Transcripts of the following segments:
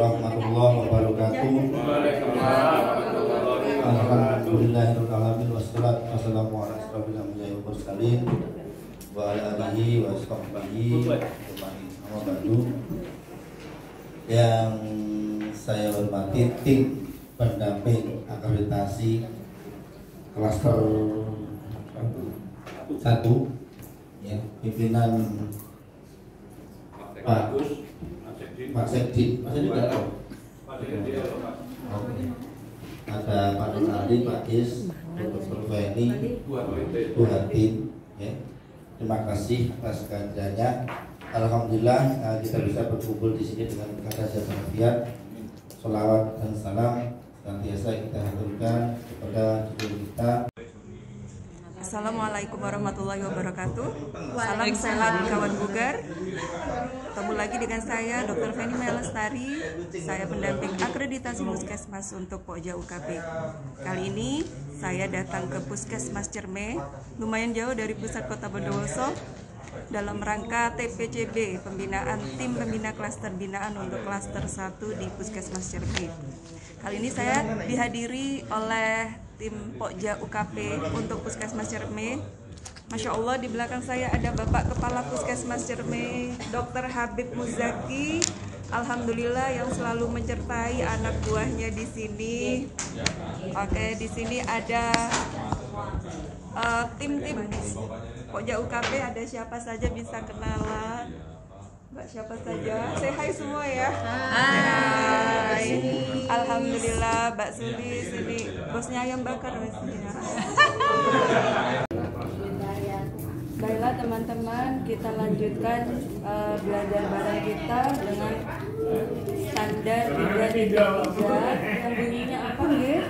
warahmatullahi wabarakatuh. Alhamdulillahirrahmanirrahim. Wassalatu wassalamu ala asyrofil anbiya'i wal mursalin wa ala alihi wa sahbihi wa ba'du. Yang saya hormati tim pendamping akreditasi klaster 1 ya, pimpinan Pak Sekdi, tidak tahu. Ada Pak Nur Ali, Pak Is, Dr. Feni, Bu Hatim, ya. Terima kasih atas kehadirannya. Alhamdulillah kita bisa berkumpul di sini dengan kata syafaat, sholawat dan salam senantiasa kita haturkan kepada judul kita. Assalamualaikum warahmatullahi wabarakatuh. Salam sehat kawan bugar. Ketemu lagi dengan saya Dr. Feni Melestari. Saya pendamping akreditasi Puskesmas untuk Pokja UKP. Kali ini saya datang ke Puskesmas Cerme, lumayan jauh dari pusat kota Bondowoso, dalam rangka TPCB, pembinaan tim pembina klaster binaan untuk klaster 1 di Puskesmas Cerme. Kali ini saya dihadiri oleh tim Pokja UKP untuk Puskesmas Cerme. Masya Allah, di belakang saya ada Bapak Kepala Puskesmas Cerme, Dr. Habib Muzaki. Alhamdulillah yang selalu menyertai anak buahnya di sini. Oke, di sini ada tim-tim Pokja UKP. Ada siapa saja, bisa kenalan. Mbak siapa saja? Say hi semua ya. Hai. Alhamdulillah, Mbak Suli sini. Bosnya ayam bakar misalnya. Baiklah teman-teman, kita lanjutkan belajar bareng kita dengan standar 3.3 yang bunyinya apa ya?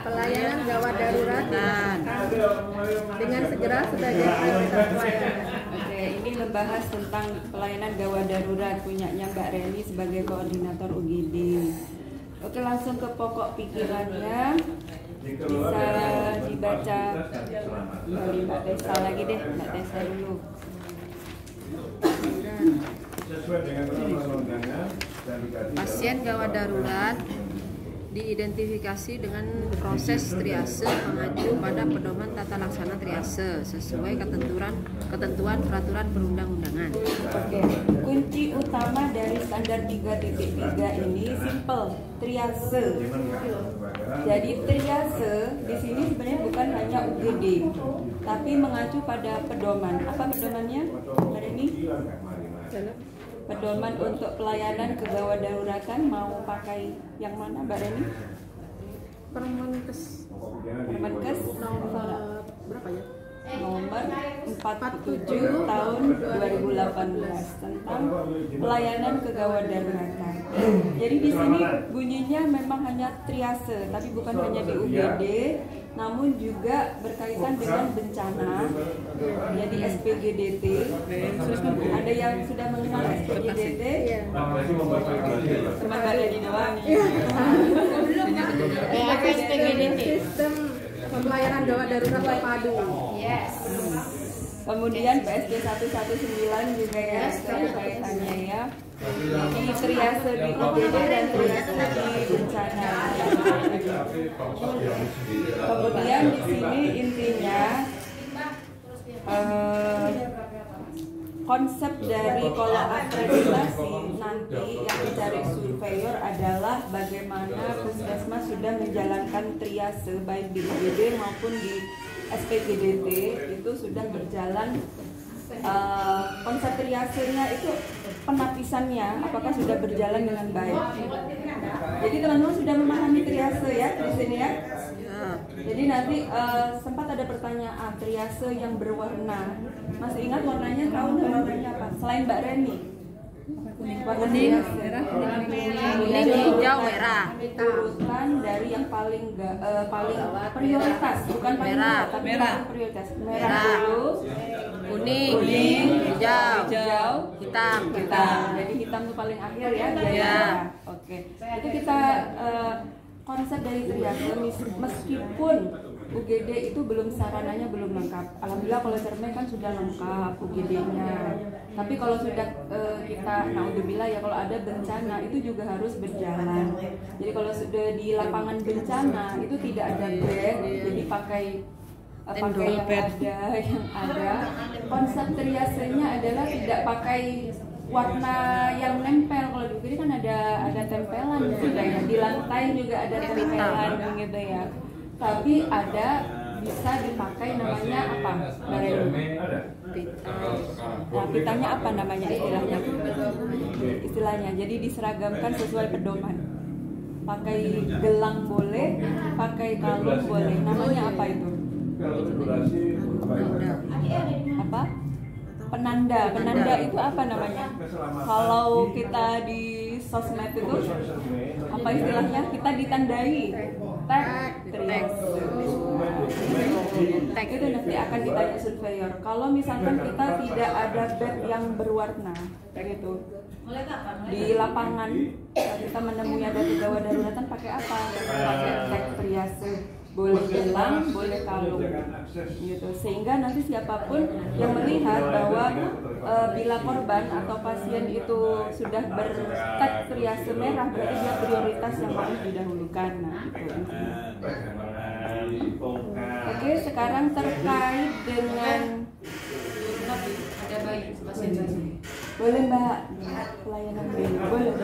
Pelayanan gawat darurat dengan segera sebagai prioritas pelayanan. Oke, ini membahas tentang pelayanan gawat darurat punyanya Mbak Reni sebagai koordinator UGD. Oke, langsung ke pokok pikirannya. Bisa dibaca dari Mbak Tessa lagi deh, Mbak Tessa dulu. Pasien gawat darurat diidentifikasi dengan proses triase mengacu pada pedoman tata laksana triase sesuai ketentuan peraturan perundang-undangan. Oke, kunci utama dari standar 3.3 ini simple, triase. Jadi triase di sini sebenarnya bukan hanya UGD, tapi mengacu pada pedoman. Apa pedomannya? Hari ini? Pedoman untuk pelayanan kegawat daruratan, mau pakai yang mana Mbak Reni? Permenkes nomor berapa ya? Nomor 47 tahun 2018 tentang pelayanan kegawat daruratan. Jadi di sini bunyinya memang hanya triase, tapi bukan hanya di UGD, namun juga berkaitan dengan bencana. Jadi SPGDT. Ada yang sudah mengenal SPGDT? Cuma Mbak Reni doang. SPGDT. Sistem pelayanan gawat darurat terpadu. Yes. Kemudian PSD 119 juga ya, kaitannya ya. Ini triase di UGD dan triase di bencana. Kemudian di sini intinya konsep dari kalau akreditasi nanti yang dicari surveyor adalah bagaimana puskesmas sudah menjalankan triase baik di UGD maupun di SPGDT itu sudah berjalan. Konsep triasenya itu penapisannya apakah sudah berjalan dengan baik. Jadi teman-teman sudah memahami triase ya di sini ya. Jadi nanti sempat ada pertanyaan triase yang berwarna. Masih ingat warnanya? Tahu nggak warnanya apa? Selain Mbak Reni. Kuning, merah, kuning, hijau, merah. Urutan dari yang paling prioritas, bukan paling merah, tapi merah. Prioritas. Merah dulu, kuning, hijau, hitam. Jadi hitam itu paling akhir ya. Ya. Oke. Itu kita konsep dari triase meskipun UGD itu belum, sarananya belum lengkap. Alhamdulillah kalau Cerme kan sudah lengkap UGD-nya. Tapi kalau sudah kita naudzubillah ya, kalau ada bencana itu juga harus berjalan. Jadi kalau sudah di lapangan bencana itu tidak ada bed, jadi pakai yang ada. Konsep triasenya adalah tidak pakai warna yang nempel. Kalau di UGD kan ada tempelan juga ya, di lantai juga ada tempelan gitu ya. Tapi ada bisa dipakai namanya apa? Nah, pitanya apa namanya istilahnya? Istilahnya jadi diseragamkan sesuai pedoman. Pakai gelang boleh, pakai kalung boleh. Namanya apa itu? Apa? Penanda itu apa namanya? Kalau kita di sosmed itu apa istilahnya? Kita ditandai tag itu nanti akan ditanya surveyor. Kalau misalkan kita tidak ada bed yang berwarna kayak gitu di lapangan, kita menemui ada gawat daruratan pakai apa? Pakai tag triase. Boleh gelang, boleh kalung gitu, sehingga nanti siapapun yang melihat bahwa bila korban atau pasien itu sudah bertag triase merah, berarti dia prioritas yang harus didahulukan. Nah, gitu. Oke, sekarang terkait dengan ada bayi pasien bayi. Boleh Mbak, pelayanan bayi boleh.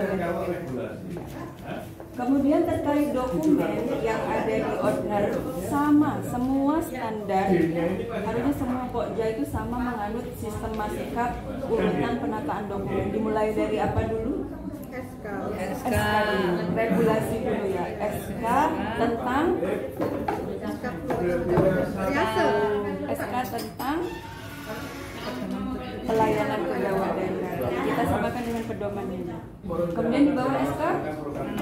Kemudian terkait dokumen yang ada di order sama, semua standar, harusnya semua Pokja itu sama menganut sistem masikap urutan penataan dokumen. Dimulai dari apa dulu? SK. Regulasi dulu ya. SK tentang pelayanan kegawat darurat. Kita samakan dengan pedoman ini. Kemudian di bawah SK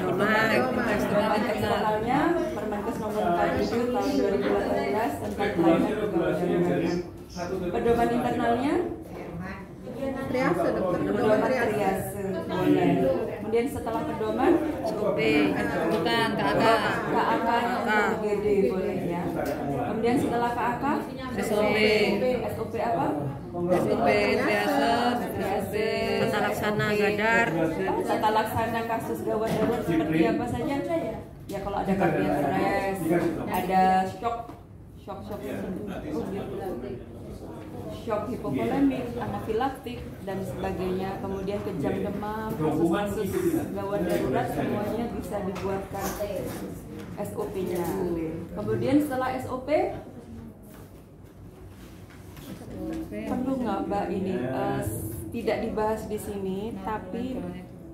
pedoman eksternalnya Permenkes nomor 47 tahun 2018 tentang pelayanan kegawat darurat. Pedoman internalnya pedoman triase boleh. Kemudian setelah pedoman SOP, bukan KAK UGD boleh ya. Kemudian setelah KAK SOP apa? SOP triase, tata laksana gadar, tata laksana kasus gawat darurat seperti apa saja? Ya kalau ada kardiak stres, ada shock hipovolemik, anafilaktik dan sebagainya, kemudian kejang demam, kasus-kasus gawat darurat semuanya bisa dibuatkan SOP-nya. Kemudian setelah SOP perlu nggak Mbak ini tidak dibahas di sini, tapi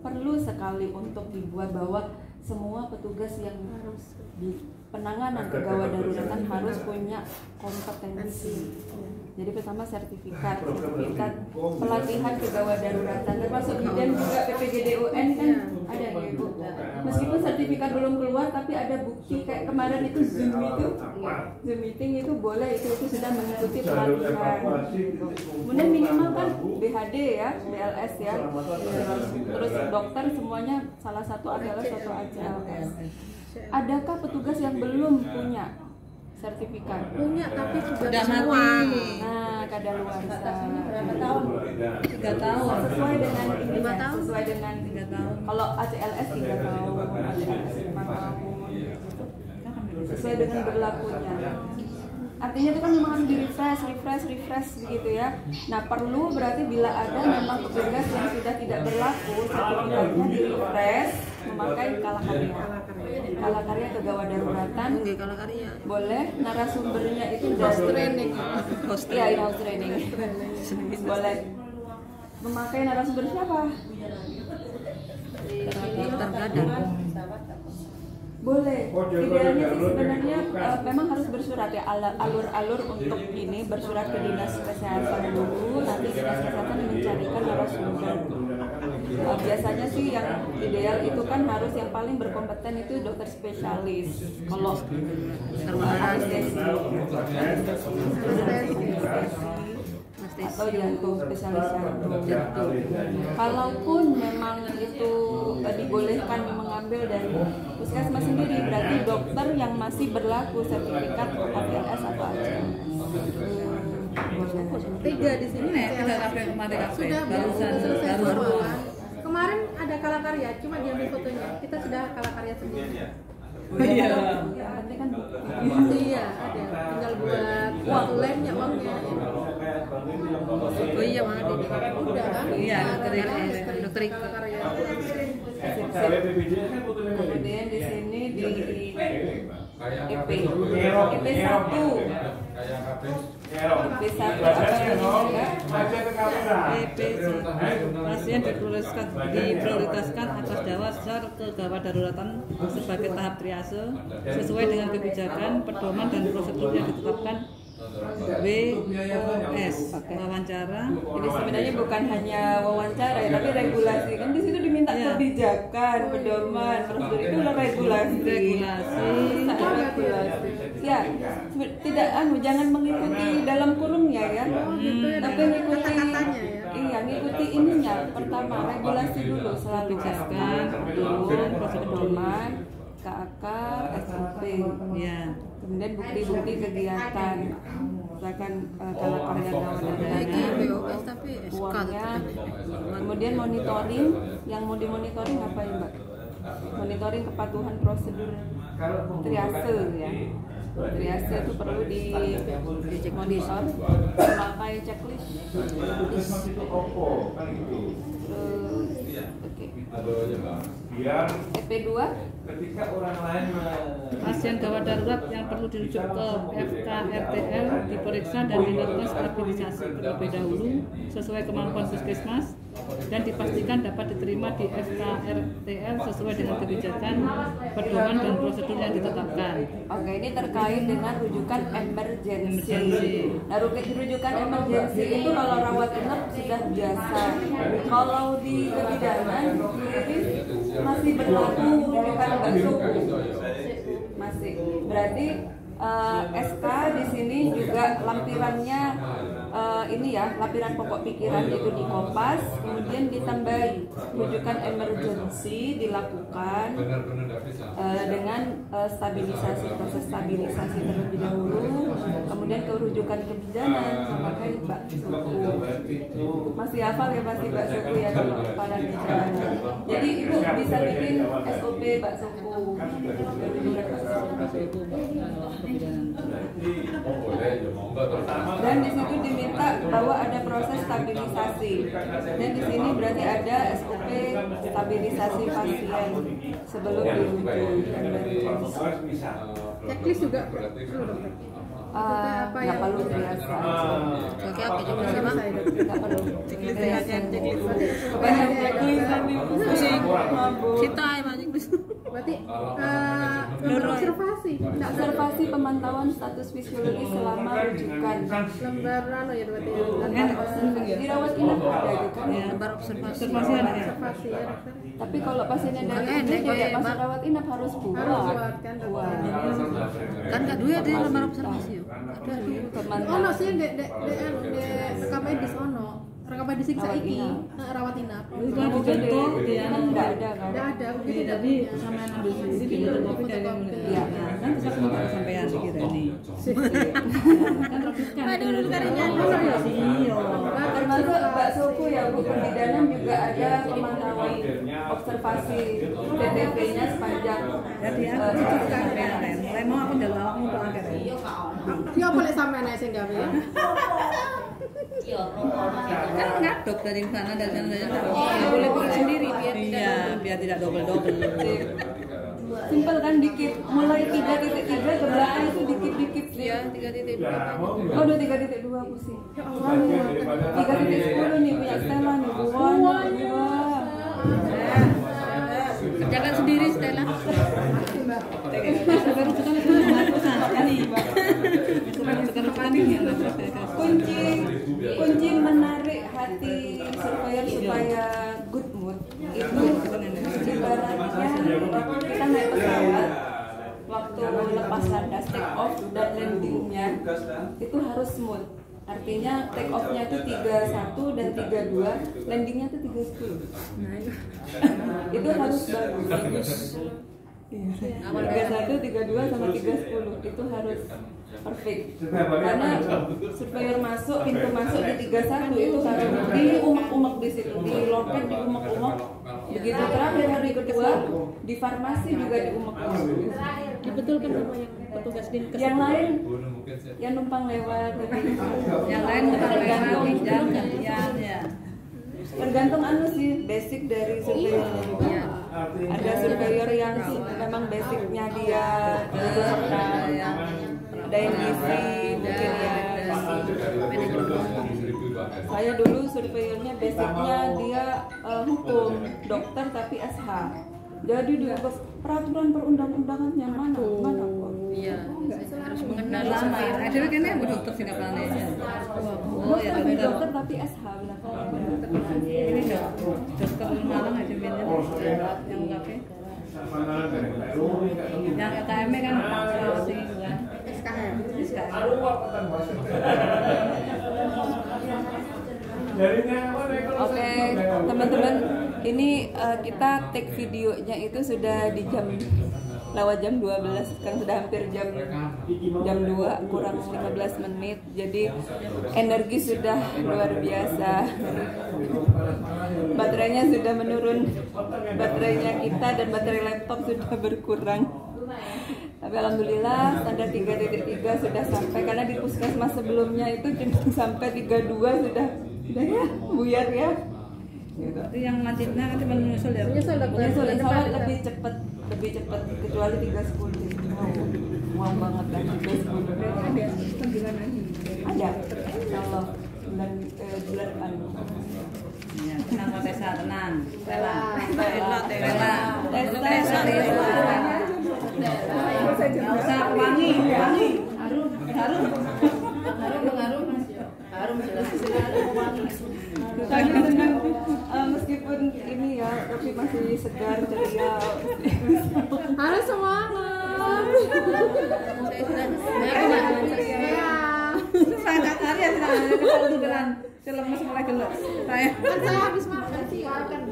perlu sekali untuk dibuat bahwa semua petugas yang di penanganan kegawat daruratan harus punya kompetensi. Jadi pertama sertifikat pelatihan kegawat daruratan, termasuk dan juga PPGDUN kan ada ya Bu. Meskipun sertifikat belum keluar, tapi ada bukti kayak kemarin itu Zoom meeting itu boleh, itu sudah mengikuti pelatihan. Kemudian minimal kan BHD ya, BLS ya, terus dokter semuanya salah satu adalah suatu ACLS. Adakah petugas yang belum punya sertifikat? Punya tapi sudah semua. Nah, kadaluarsa berapa tahun? 3 tahun. Sesuai dengan 5 tahun. Sesuai dengan 3 tahun. Kalau ACLS 3 tahun, ACLS 5 tahun. Sesuai dengan berlakunya. Artinya itu kan memang harus di refresh begitu ya. Nah, perlu berarti bila ada memang petugas yang sudah tidak berlaku, sertifikatnya di refresh memakai kalakarya kegawat daruratan. Boleh, narasumbernya itu house training. House training. Boleh. Memakai narasumber siapa? Dokter gadar. Boleh. Idealnya sih sebenarnya memang harus bersurat ya, alur-alur untuk ini bersurat ke dinas kesehatan dulu, nanti dinas kesehatan mencarikan narasumber. Biasanya sih yang ideal itu kan harus yang paling berkompeten itu dokter spesialis. Kalau anestesi atau jantung, spesialis jantung. Kalaupun memang itu dibolehkan mengambil dari puskesmas sendiri, berarti dokter yang masih berlaku sertifikat APLS atau ACLS. 3 di sini sudah selesai semua. Kemarin ada Kalakarya, cuma diambil fotonya. Kita sudah Kalakarya sendiri. Iya. Nanti kan iya ada. Tinggal buat waktu lemnya uangnya. Oh iya mana di Udah kan? Iya, dokter Ika. Kemudian di sini di EP 1. Pasien diprioritaskan atas dasar kegawadaruratan sebagai tahap triase sesuai dengan kebijakan, pedoman dan prosedur yang ditetapkan WOS. Wawancara. Ini sebenarnya bukan hanya wawancara ya, tapi regulasi. Kan di situ diminta kebijakan, pedoman, prosedur itu udah regulasi. Regulasi. Ya, tidak jangan mengikuti dalam kurungnya ya. Tapi mengikuti kata-katanya ya. Iya, ngikuti ininya. Pertama, regulasi dulu selalu kebijakan, pedoman, KAK, SOP. Ya. Kemudian bukti-bukti kegiatan. Misalkan kalau karya BOS tapi uangnya. Kemudian monitoring, yang mau dimonitoring apa ya Mbak? Monitoring kepatuhan prosedur triase ya. Triase itu perlu dicek monitor, memakai checklist. EP2 ketika orang lain Pasien gawat darurat yang perlu dirujuk ke FKRTL diperiksa dan dilakukan stabilisasi terlebih dahulu sesuai kemampuan puskesmas dan dipastikan dapat diterima di FKRTL sesuai dengan kebijakan, pedoman dan prosedur yang ditetapkan. Oke, ini terkait dengan rujukan emergensi. Nah, rujukan emergensi itu kalau rawat inap sudah biasa. Kalau di kebidanan masih berlaku rujukan Mbak Suku. Masih. Berarti SK di sini juga lampirannya ini ya, lampiran pokok pikiran itu di Kompas, kemudian ditambahi rujukan emergensi dilakukan dengan stabilisasi, proses stabilisasi terlebih dahulu, kemudian ke rujukan kebijakan memakai Mbak Suku. Masih hafal ya pasti Mbak Suku ya kalau para bicara. Jadi Ibu bisa bikin SOP Mbak Suku. Dan di situ diminta bahwa ada proses stabilisasi. Dan di sini berarti ada SOP stabilisasi pasien sebelum dirujuk. Checklist juga perlu dokter. Nggak perlu biasa. Oke, apa juga sih Mak? Nggak perlu. Kita banyak Berarti lembar observasi pemantauan status fisiologi selama rujukan. lembar ya berarti Dirawat inap ada gitu kan? lembar observasi. Observasi ada ya? observasi ya dokter. Tapi kalau pasiennya dari itu juga pas rawat inap harus buat. Buat kan dokter. Kan gak duit ada lembar observasi yuk. Ono sih de rekam medis ono. Rekam medis sing saiki rawat inap. Itu ada contoh dia Kan nggak ada kan? Enggak ada, mungkin tidak tapi sama yang ambil sendiri di fotokopi dari yang Iya. kan bisa kemudian sampean dikira ini. Kan terbitkan. Iya. Termasuk Mbak Suku ya Bu, perbidanan juga ada pemantauan observasi TTP-nya sepanjang Jadi aku cukup sampean Ren. Ren mau aku ndelok awakmu untuk angkat Ren. Dia boleh sampean ae sing gawe ya. Kan ngaduk dari sana dan sana ya boleh bikin sendiri biar tidak double. Simpel kan, dikit, mulai 3.3 ke belakang itu dikit-dikit Ya, 3.2. Oh udah 3.2 pusing. 3.10 nih punya Stella nih, buah. Kerjakan sendiri Stella. Kunci menarik hati surveyor supaya good mood itu ibaratnya kita naik pesawat, waktu lepas landas take off dan landingnya itu harus smooth. Artinya take off-nya tuh 31 dan 32, landingnya tuh 310. Nah, Itu harus bagus. Iya. 31, 32 sama 310 itu harus perfect. Karena surveyor masuk, pintu masuk di 31 itu harus diumek-umek di situ, di loket diumek-umek. Begitu terakhir hari kedua di farmasi juga diumek-umek. dibetulkan sama yang petugas dinkes. Yang lain yang numpang lewat, Yang lain tergantung ya. Tergantung anu sih, basic dari surveyor. Ada surveyor yang memang basicnya dia ada yang gizi, mungkin ya. Saya dulu surveyornya basicnya dia hukum, dokter tapi SH. Jadi dia peraturan perundang-undangan yang mana kok? Iya, harus mengenal Lama ya. Ada kan yang dokter sih kapalnya. Oh ya, Dokter tapi SH belakangnya. ini dokter Malang ada minyak yang kafe. Yang KM kan pasti kan. SKM. Oke, teman-teman, ini kita take videonya itu sudah di lewat jam 12, sekarang sudah hampir jam 2 kurang 15 menit. Jadi energi sudah luar biasa. Baterainya sudah menurun. Baterainya kita dan baterai laptop sudah berkurang. Tapi alhamdulillah standar 3.3 sudah sampai, karena di puskesmas sebelumnya itu cuma sampai 32 sudah ya buyar ya. Itu yang lanjutnya kan cuma menyusul ya. Menyusul dokter. Menyusul, insya Allah lebih cepat kecuali 310. Uang banget kan 310. Ada 9 lagi. Ada, insya Allah bulan depan. Ya, tenang Mbak Tessa, tenang. Tela. Nggak usah wangi. Harum jelas. Meskipun ini ya, tapi masih segar, ceria. Harus semangat. Sangat hari ya kalau beneran lemes mulai gelap. Saya habis makan sih ya kan.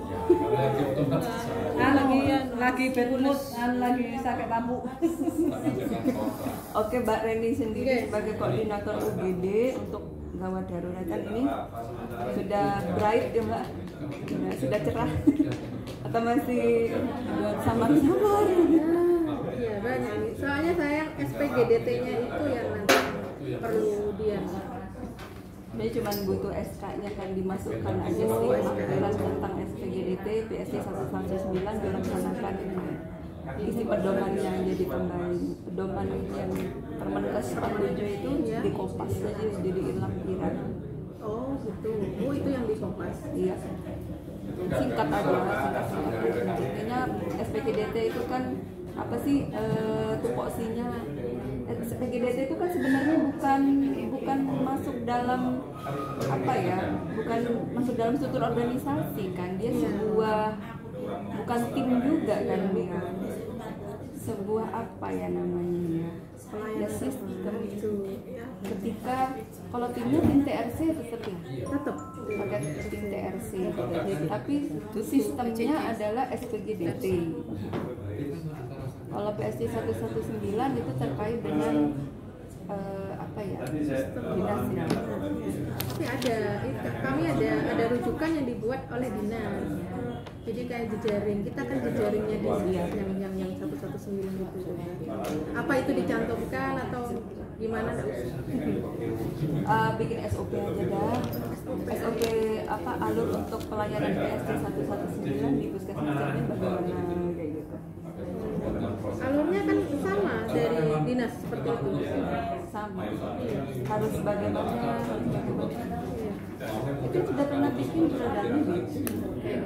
Lagi bad mood, lagi sakit lampu. Oke, Mbak Reni sendiri sebagai koordinator UGD untuk gawat daruratan ini sudah bright ya Mbak? Sudah cerah? Atau masih samar-samar? Iya banyak nih. Soalnya saya SPGDT-nya itu yang nanti perlu dia. Jadi cuma butuh SK-nya kan dimasukkan aja sih aturan tentang SPGDT PSD 119 dilaksanakan isi pedoman yang jadi pedoman yang Permenkes 47 itu di Kompas aja jadi hilang kira. Oh gitu. Oh itu yang di Kompas. Iya. Singkat aja, singkat. Intinya SPGDT itu kan apa sih tupoksinya? SPGDT itu kan sebenarnya bukan masuk dalam apa ya? Bukan masuk dalam struktur organisasi kan? Dia bukan tim juga kan dia. Sebuah apa ya namanya? Ya sistem itu. Ketika kalau timnya tim TRC tetap pakai tim TRC, tapi sistemnya adalah SPGDT. Kalau PSD 119 itu terkait dengan apa ya, dinasnya. Tapi kami ada rujukan yang dibuat oleh dinas. Jadi kayak jejaring, kita kan jejaringnya di yang 119 itu. Apa itu dicantumkan atau gimana? Bikin SOP aja dah. SOP apa alur untuk pelayanan PSD 119 di puskesmas bagaimana kayak gitu. Alurnya kan sama dari dinas seperti itu. Sama. Harus bagaimana. Itu sudah pernah bikin programnya. Iya.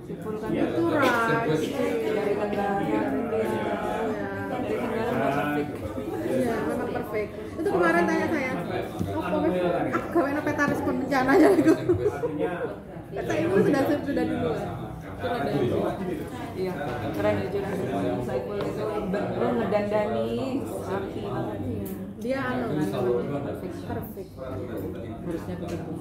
Simpulkan Itu right. dari Tenggara. Dari Tenggara perfect. Iya, memang perfect. Itu kemarin tanya saya, gawe peta respon bencana aja itu. Peta itu sudah duluan. Iya, keren ya jurnalis Saiful itu bener ngedandani rapi banget. Dia perfect. Harusnya begitu.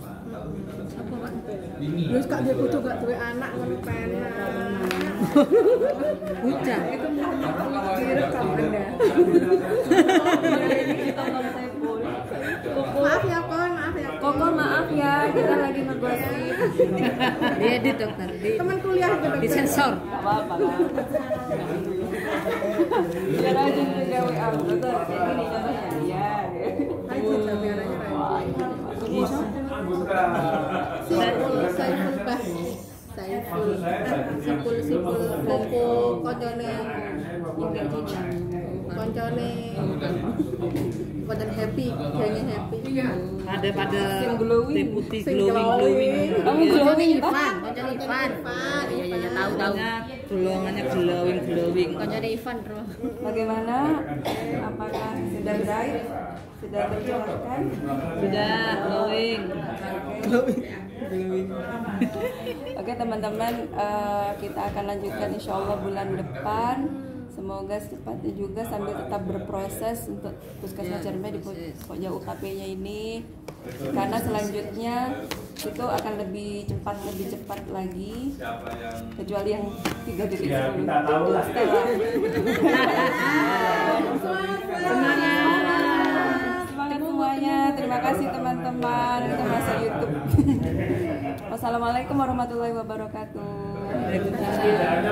Apa Pak? Terus kak dia kudu gak duwe anak ngono penak. Hujan. Itu direkam Anda. Maaf ya Kon, maaf ya. Koko maaf ya, kita lagi ngegosip. Diedit dokter, Teman kuliah itu dokter. disensor. Apa-apa lah. Ya rajin juga WA dokter kayak gini contohnya. Iya. Rajin kameranya rajin. Saiful Bah. Sipul Koko koncone happy, gengnya happy. Ada glowing. putih Sing glowing. Glowing Ivan, koncone Ivan. Iya, Tahu. Golongannya glowing. Koncone Ivan bro. Bagaimana? Apakah sudah bright? Sudah tercerahkan? Sudah glowing. Oke teman-teman, kita akan lanjutkan insya Allah bulan depan. Semoga secepatnya juga sambil tetap berproses untuk Puskesmas Cermai di Pokja UKP-nya ini, karena selanjutnya itu akan lebih cepat lagi, kecuali yang 3 detik sebelum semangat semuanya. Terima kasih teman-teman, kita masih YouTube. Wassalamualaikum warahmatullahi wabarakatuh. Waalaikumsalam.